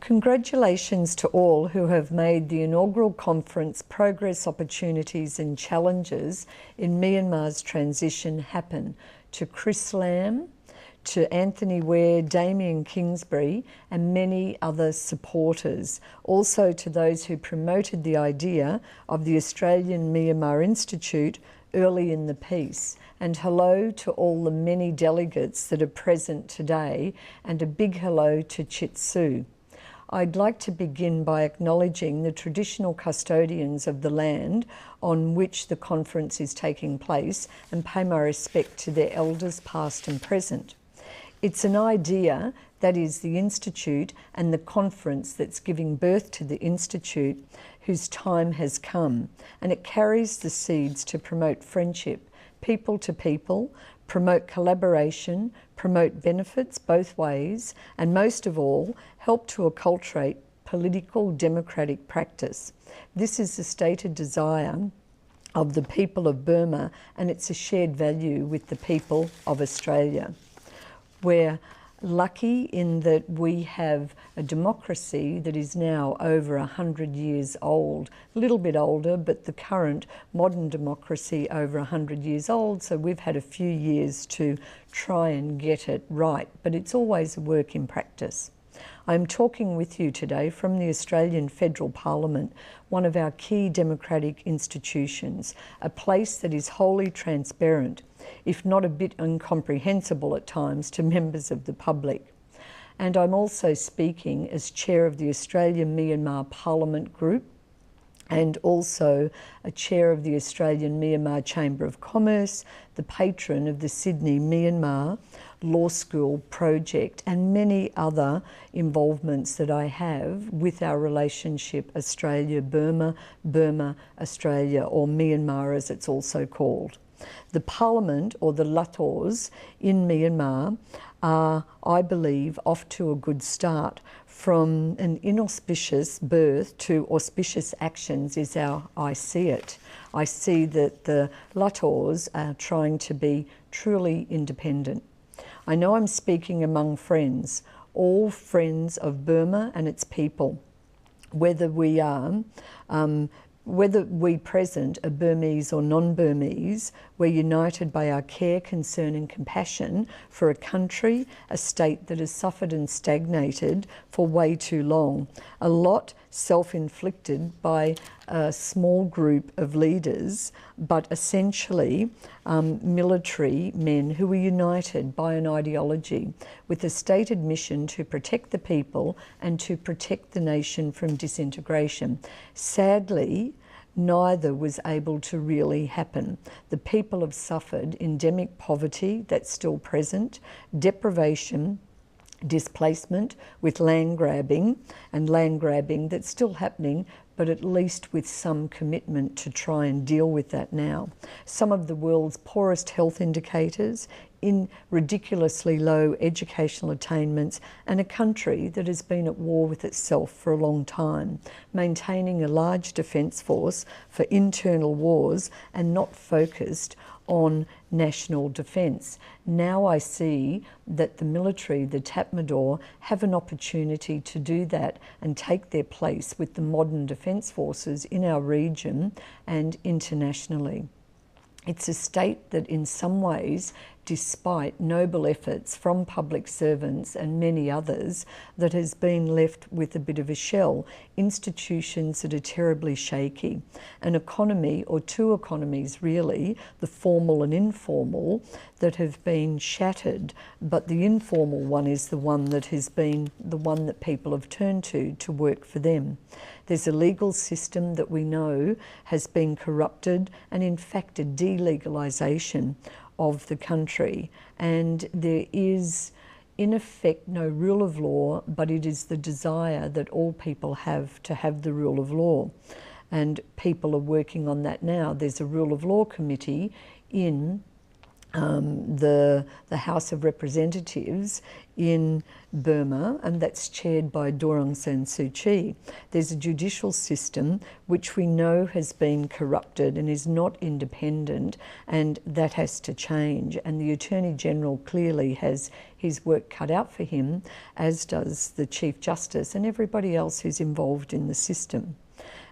Congratulations to all who have made the inaugural conference Progress, Opportunities and Challenges in Myanmar's Transition happen. To Chris Lamb, to Anthony Ware, Damien Kingsbury and many other supporters. Also to those who promoted the idea of the Australian Myanmar Institute early in the piece. And hello to all the many delegates that are present today, and a big hello to Chitsu. I'd like to begin by acknowledging the traditional custodians of the land on which the conference is taking place and pay my respect to their elders past and present. It's an idea that is the Institute and the conference that's giving birth to the Institute whose time has come, and it carries the seeds to promote friendship, people to people, promote collaboration, promote benefits both ways, and most of all, help to acculturate political democratic practice. This is the stated desire of the people of Burma, and it's a shared value with the people of Australia. We're lucky in that we have a democracy that is now over 100 years old, a little bit older, but the current modern democracy over 100 years old, so we've had a few years to try and get it right, but it's always a work in practice. I'm talking with you today from the Australian Federal Parliament, one of our key democratic institutions, a place that is wholly transparent, if not a bit incomprehensible at times to members of the public. And I'm also speaking as chair of the Australian-Myanmar Parliament Group, and also a chair of the Australian-Myanmar Chamber of Commerce, the patron of the Sydney-Myanmar Law School project, and many other involvements that I have with our relationship Australia-Burma, Burma-Australia, or Myanmar as it's also called. The Parliament, or the Lators in Myanmar, are, I believe, off to a good start. From an inauspicious birth to auspicious actions is how I see it. I see that the Lators are trying to be truly independent. I know I'm speaking among friends, all friends of Burma and its people, whether we present are Burmese or non-Burmese, we're united by our care, concern and compassion for a country, a state that has suffered and stagnated for way too long. A lot self-inflicted by a small group of leaders, but essentially military men who were united by an ideology with a stated mission to protect the people and to protect the nation from disintegration. Sadly, neither was able to really happen. The people have suffered endemic poverty that's still present, deprivation, displacement with land grabbing that's still happening, but at least with some commitment to try and deal with that now. Some of the world's poorest health indicators, in ridiculously low educational attainments, and a country that has been at war with itself for a long time, maintaining a large defence force for internal wars and not focused on national defence. Now I see that the military, the Tatmadaw, have an opportunity to do that and take their place with the modern defence forces in our region and internationally. It's a state that in some ways, despite noble efforts from public servants and many others, that has been left with a bit of a shell. Institutions that are terribly shaky. An economy, or two economies really, the formal and informal, that have been shattered, but the informal one is the one that has been the one that people have turned to work for them. There's a legal system that we know has been corrupted, and in fact a delegalisation of the country, and there is in effect no rule of law, but it is the desire that all people have to have the rule of law, and people are working on that now. There's a rule of law committee in the House of Representatives in Burma, and that's chaired by Aung San Suu Kyi. There's a judicial system which we know has been corrupted and is not independent, and that has to change. And the Attorney General clearly has his work cut out for him, as does the Chief Justice and everybody else who's involved in the system.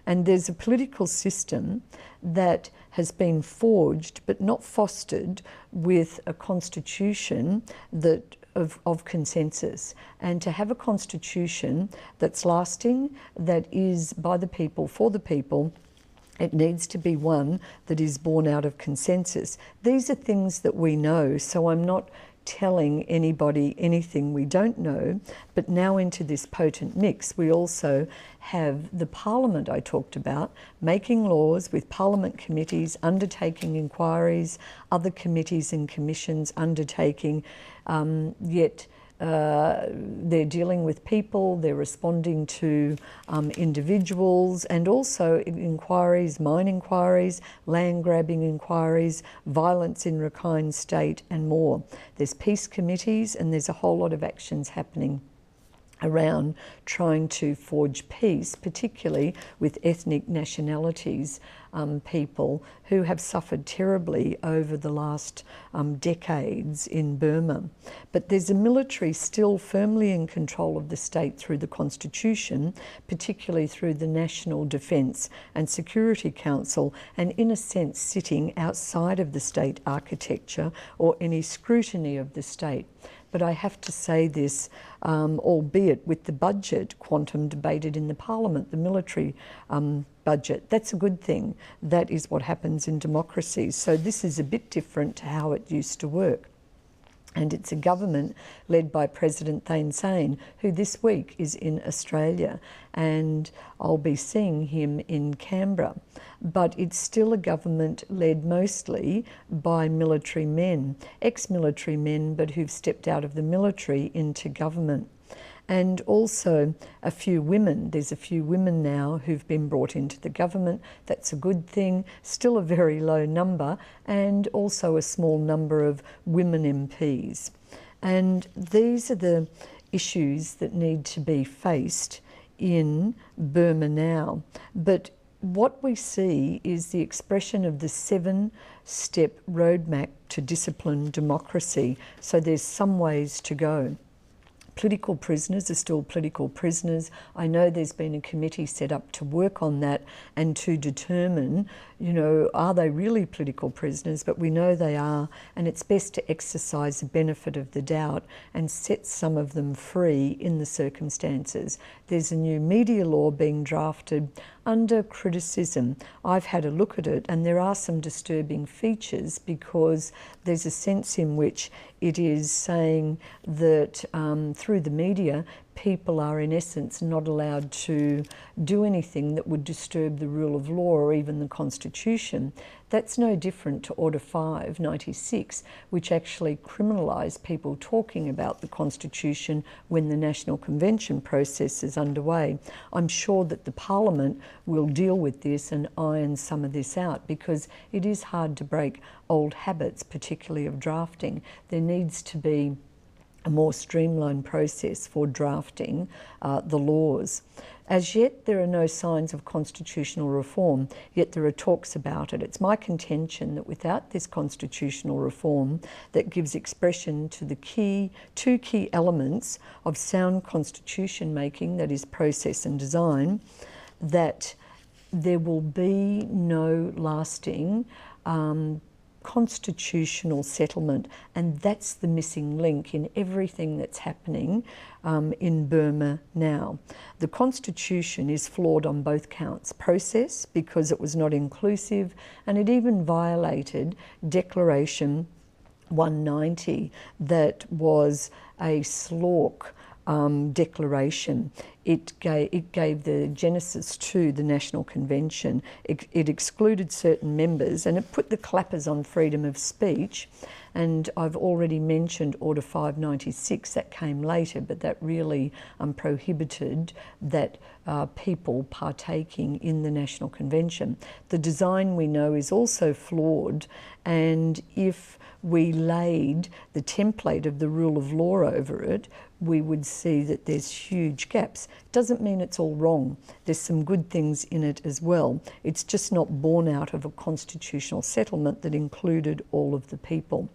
And there's a political system that has been forged but not fostered with a constitution that of consensus. And to have a constitution that's lasting, that is by the people, for the people, it needs to be one that is born out of consensus. These are things that we know, so I'm not telling anybody anything we don't know, but now into this potent mix, we also have the Parliament I talked about, making laws with Parliament committees, undertaking inquiries, other committees and commissions undertaking, yet they're dealing with people, they're responding to individuals, and also inquiries, mine inquiries, land grabbing inquiries, violence in Rakhine State and more. There's peace committees, and there's a whole lot of actions happening around trying to forge peace, particularly with ethnic nationalities, people who have suffered terribly over the last decades in Burma. But there's a military still firmly in control of the state through the Constitution, particularly through the National Defence and Security Council, and in a sense sitting outside of the state architecture or any scrutiny of the state. But I have to say this, albeit with the budget quantum debated in the Parliament, the military budget, that's a good thing. That is what happens in democracies. So this is a bit different to how it used to work. And it's a government led by President Thein Sein, who this week is in Australia, and I'll be seeing him in Canberra. But it's still a government led mostly by military men, ex-military men, but who've stepped out of the military into government. And also a few women. There's a few women now who've been brought into the government. That's a good thing. Still a very low number, and also a small number of women MPs. And these are the issues that need to be faced in Burma now. But what we see is the expression of the 7-step roadmap to disciplined democracy. So there's some ways to go. Political prisoners are still political prisoners. I know there's been a committee set up to work on that and to determine, you know, are they really political prisoners? But we know they are, and it's best to exercise the benefit of the doubt and set some of them free in the circumstances. There's a new media law being drafted under criticism. I've had a look at it, and there are some disturbing features because there's a sense in which it is saying that through the media, people are in essence not allowed to do anything that would disturb the rule of law or even the Constitution. That's no different to Order 5, 96, which actually criminalised people talking about the Constitution when the National Convention process is underway. I'm sure that the Parliament will deal with this and iron some of this out, because it is hard to break old habits, particularly of drafting. There needs to be a more streamlined process for drafting the laws. As yet, there are no signs of constitutional reform, yet there are talks about it. It's my contention that without this constitutional reform that gives expression to the two key elements of sound constitution making, that is process and design, that there will be no lasting constitutional settlement, and that's the missing link in everything that's happening in Burma now. The Constitution is flawed on both counts. Process, because it was not inclusive, and it even violated Declaration 190 that was a slork declaration. it gave the genesis to the National Convention. It excluded certain members, and it put the clappers on freedom of speech. And I've already mentioned Order 596, that came later, but that really prohibited that people partaking in the National Convention. The design, we know, is also flawed, and if we laid the template of the rule of law over it, we would see that there's huge gaps. Doesn't mean it's all wrong. There's some good things in it as well. It's just not born out of a constitutional settlement that included all of the people.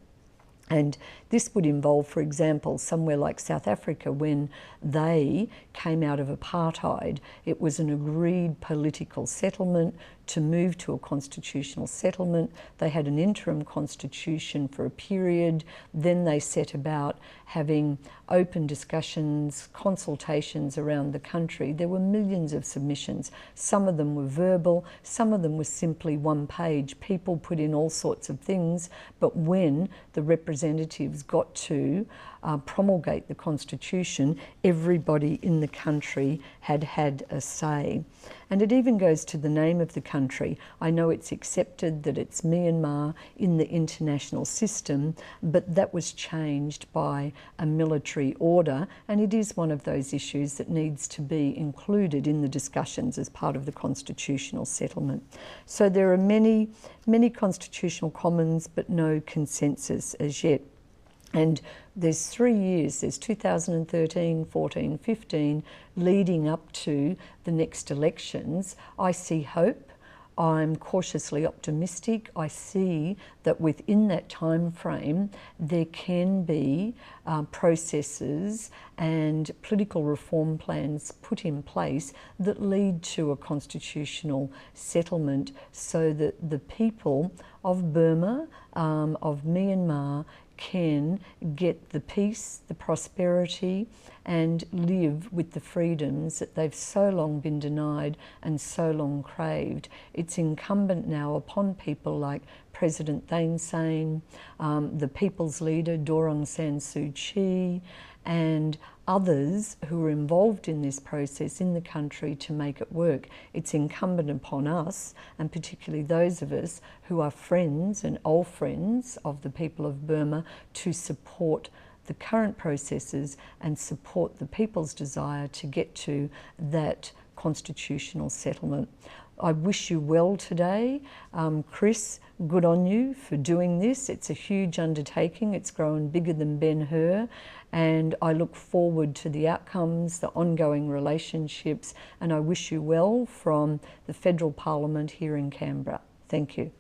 And this would involve, for example, somewhere like South Africa, when they came out of apartheid, it was an agreed political settlement to move to a constitutional settlement. They had an interim constitution for a period. Then they set about having open discussions, consultations around the country. There were millions of submissions. Some of them were verbal, some of them were simply one page. People put in all sorts of things, but when the representatives got to promulgate the Constitution, everybody in the country had had a say. And it even goes to the name of the country. I know it's accepted that it's Myanmar in the international system, but that was changed by a military order, and it is one of those issues that needs to be included in the discussions as part of the constitutional settlement. So there are many constitutional commons, but no consensus as yet. And there's 3 years, there's 2013, 14, 15, leading up to the next elections. I see hope. I'm cautiously optimistic. I see that within that time frame there can be processes and political reform plans put in place that lead to a constitutional settlement, so that the people of Burma, of Myanmar, can get the peace, the prosperity, and live with the freedoms that they've so long been denied and so long craved. It's incumbent now upon people like President Thein Sein, the People's Leader Daw Aung San Suu Kyi, and others who are involved in this process in the country to make it work. It's incumbent upon us, and particularly those of us who are friends and old friends of the people of Burma, to support the current processes and support the people's desire to get to that constitutional settlement. I wish you well today. Chris, good on you for doing this. It's a huge undertaking. It's grown bigger than Ben-Hur, and I look forward to the outcomes, the ongoing relationships, and I wish you well from the Federal Parliament here in Canberra. Thank you.